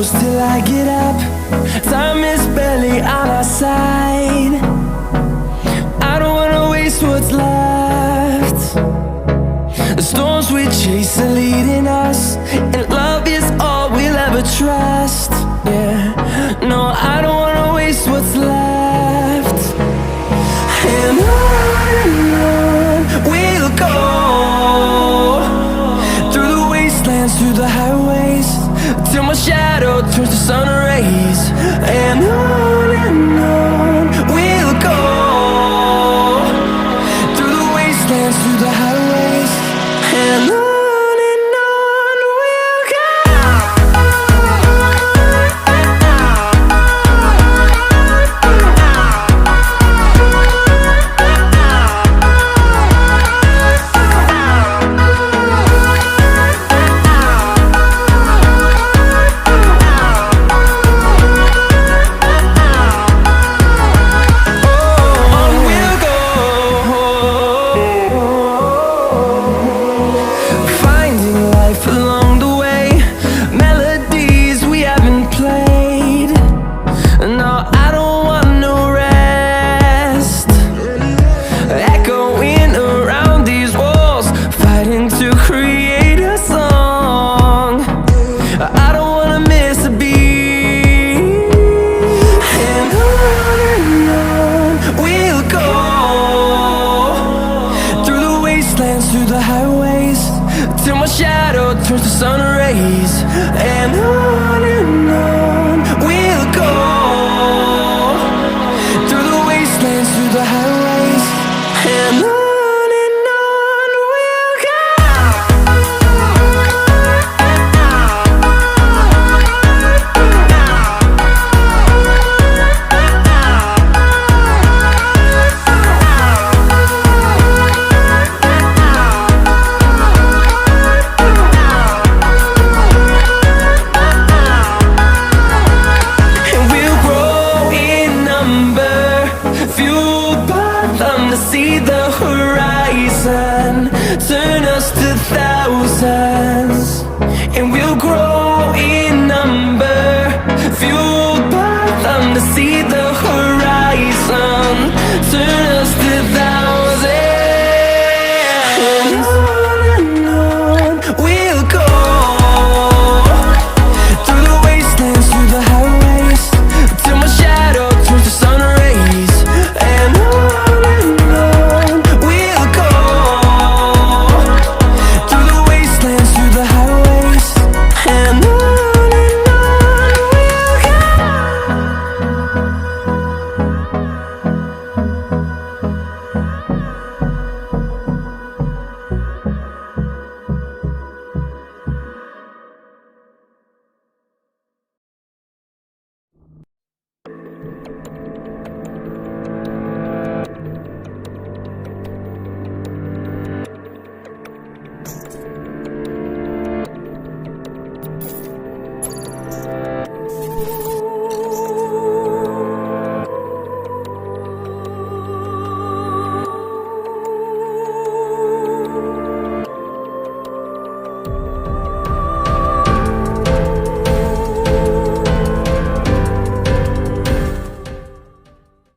close till I get up. Time is barely on our side. I don't wanna waste what's left. The storms we chase are leading us, and love is all we'll ever trust. Yeah, no, I don't wanna waste what's left. And on we'll go, through the wastelands, through the highways, till my shadow turns to sun rays. And on we'll go, through the wastelands, through the highways, and on we'll go. Along the way, melodies we haven't played. No, I don't want no rest. Echoing around these walls, fighting to create a song. I don't wanna miss a beat. And on we'll go, through the wastelands, through the highways, till my shadow turns to sun rays. And